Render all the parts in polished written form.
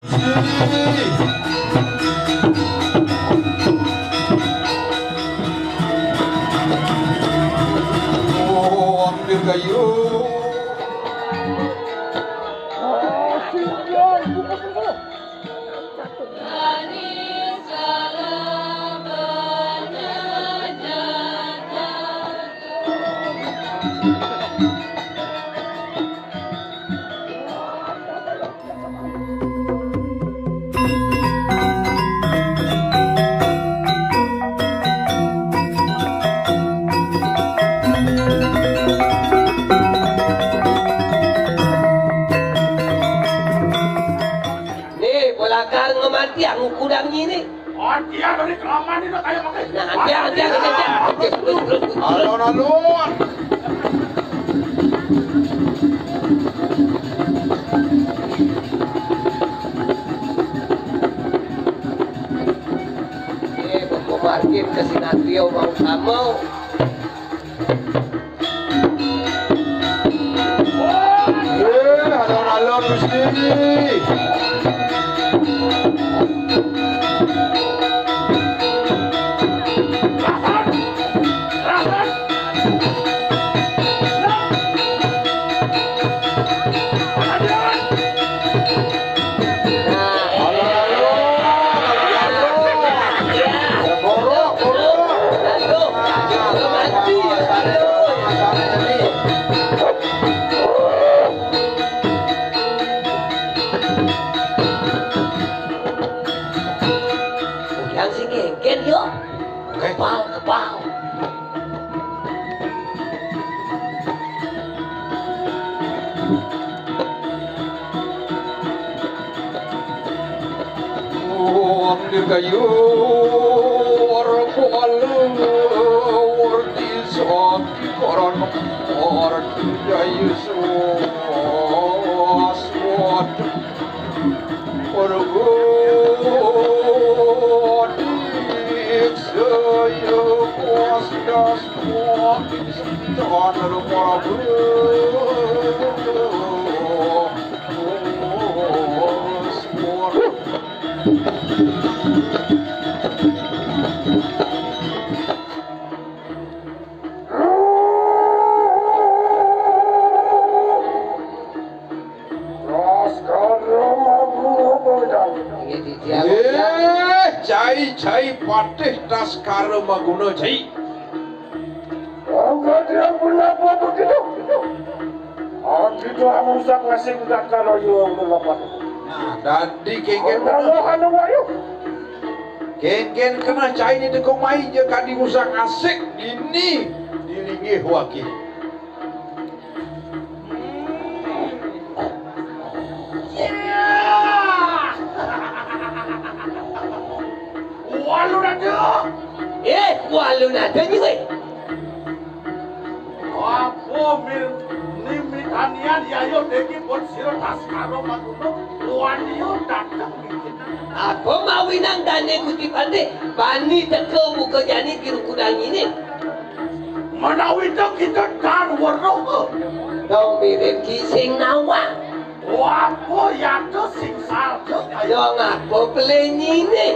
Oh, ambil kayu. Yang ukuran ini. Oh, dia dari kelamaan ini kayak pakai. Nah, dia. Alon-alon. Mau parkir ke Sinatrio mau kamu. Alon-alon Gusti. Kepal. Oh, ambil kayu. Wardi sakti koran wardi kayu swat. Saya kuasa semua tanah Cai patih tas karo maguna cai. Enggak dia kenapa begitu? Gitu amusak ngasih enggak kalau yang melakukan. Nah, dadi kengken anu ayo. Kengken kena cai ni dekong mai je kadi musak asik ini dilinggih wakil. Walu nado ni weh. Apa ni tanian ya yo deki pun siro tas karo maguno waniyo datang bikin. Apa mau inang dane kuti pande bani teko muka jani kiru kudang ini. Menawi tak kita dan warno ke. Dong mirip kising nawa. Apa ya tu sing salju. Dong apa pelenyi ni.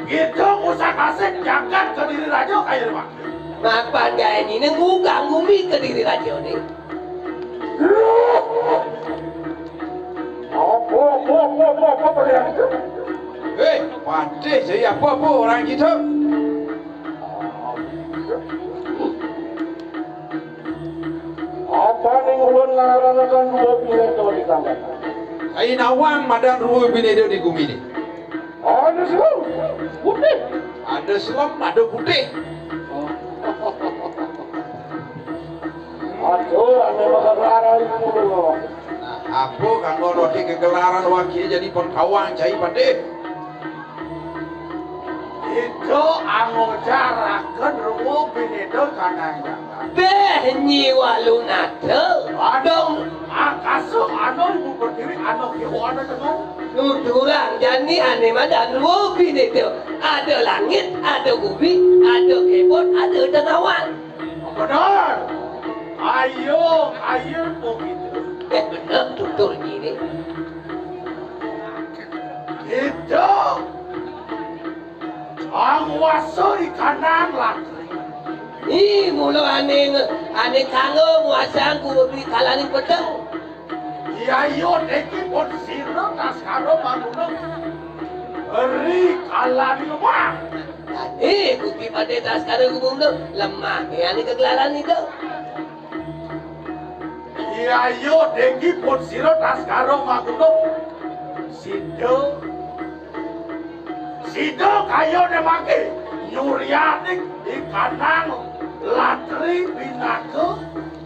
Kita usah kasih jagat ke diri raja kayak pak. Mapan gaya ini nengugang ngumi ke diri raja ni. Apa berian itu? Patih saya apa orang kita? Apa ni ngulun larang-larang dua pilih tu di kamar? Saya nawang madan ruh binedo di gumi ni. Ada selam putih. Ada selam, ada putih. Aduh, ane magagararan mo dulu. Apa kanggo roti kegelaran wakil jadi pengkawang cai patih. Itu anu jarakan rumo binedo kanang jangan. Nyi walu nado. Adong akaso anu ibu berdiri anu kihu anu dengan. Nuturang jani ane madan wobi itu. Ada langit, ada bumi, ada kebun, ada tanaman. Benar. Ayo begitu. Benar tutur gini. Itu angwaso ikanan latri. Ih, mulu ane kanggo nguasaan ku beli kalanin pedang. Yayo deki pun siro tas karo mangunung. Eri kalani lemah. Kuti pada tas karo ku bunda lemah. Ane kegelaran itu. Yayo deki pun siro tas karo mangunung. Sido kayo nemake nyurianik ikanang latri binake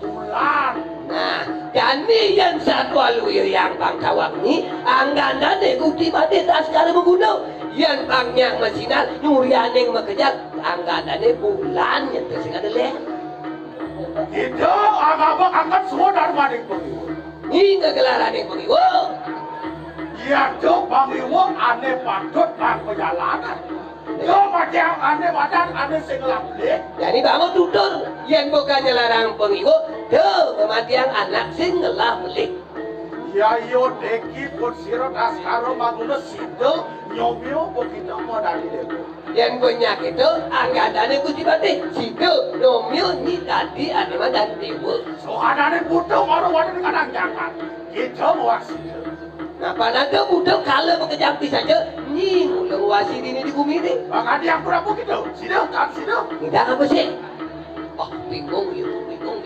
ular. Nah, jani yang satu alwir yang bangkawak ni angganda de kuti pada tas karo menggunung. Yang bangnya masinar nyurianing makejak angganda de bulan yang tersengat leh. Itu agak angkat semua dari maning pengiwo. Ini kegelaran yang pengiwo. Ya tuh pangiwo aneh patut bang perjalanan. Yo macam aneh badan aneh sengelaplik. Jadi bangun tutur yang bukan larang pengiwo. Tuh kematian anak sengelaplik. Ya yo deki pun siro tas karo mangunus sido nyomyo begitu mau dari depo. Yang banyak itu anggadane kuti bate sido nomio ni tadi ane mah dan dewa. So anane butuh maru wadah kadang jangan. Kita mau sido. Nah panada budak kalau bekejampi saja ni mulang wasi ini di bumi ini. Bang Adi yang kurang begitu. Sido kan sido. Tidak apa sih? Oh bingung ya, bingung.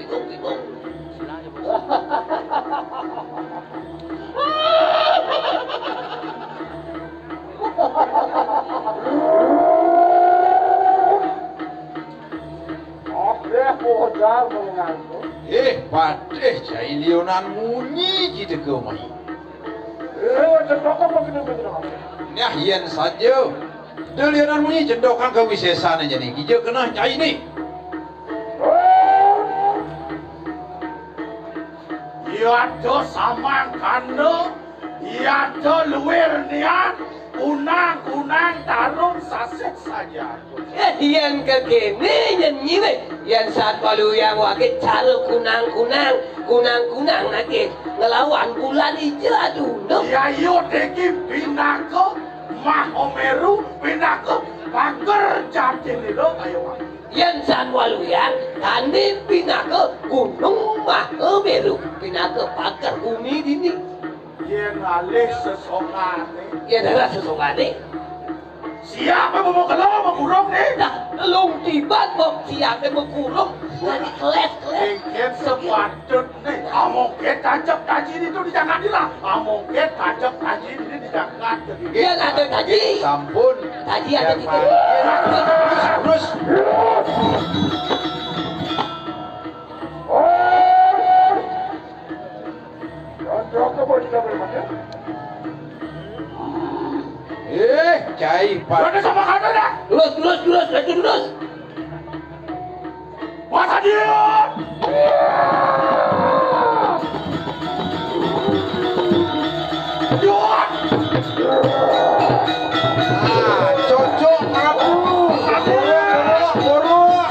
Padeh jai lionan munyi kita ke mai. Nah yen saja. Delionan munyi cendokan kewisesan aja nih. Kita kena jai ni. Yado samang kano, yado luwer nian, kunang tarung sasek saja. Yang kekini yang nyiwe yang saat walu yang wakil cara kunang lagi ngelawan bulan hijau aduh no. Yayo deki pinako, mahomeru pinako, pagar jadi itu ayo. Yang saat walu yang tani pinaka gunung mahomeru pinaka pagar bumi ini. Yang alih sesongane. Yang adalah sesongane. Siapa yang mau keluar mengurung nih? Nah, belum tiba kok siapa yang mengurung dari keles. Mungkin sepatut nih. Mungkin tajam taji itu dijangan lah. Mungkin tajam taji ini dijangan. Yang ada taji. Sampun. Taji ada di sini. Terus. Cai Pak. Udah sama kamu dah. Terus. Masa dia. Cocok Prabu. Boro.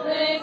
Bring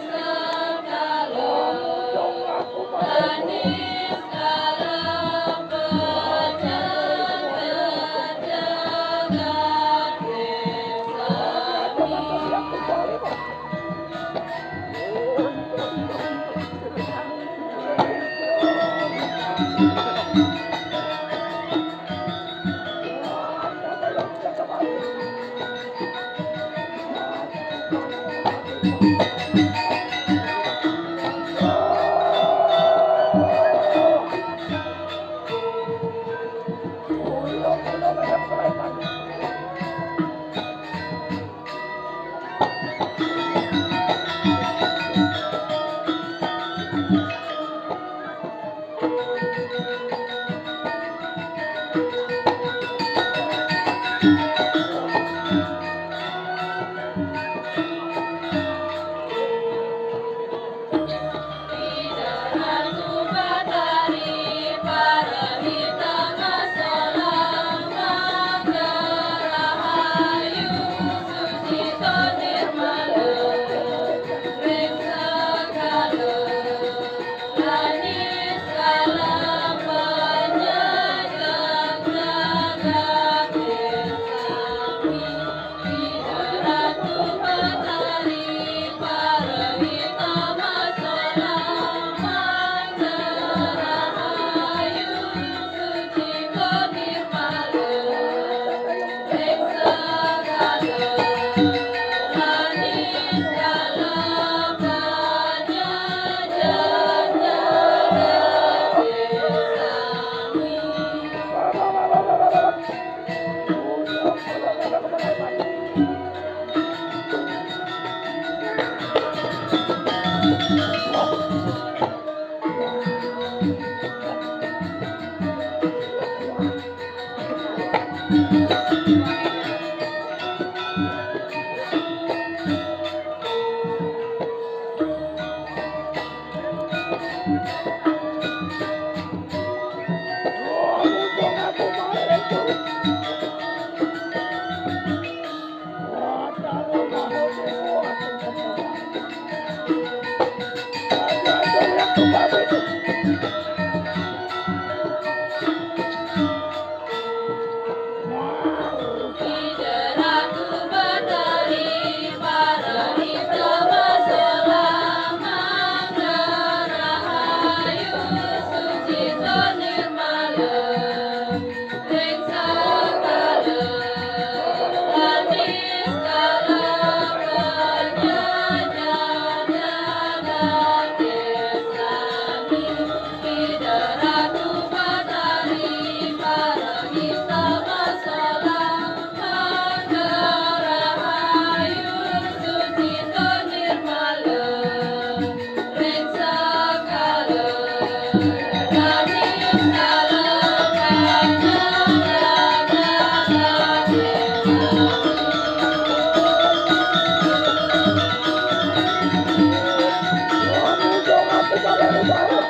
Ayo,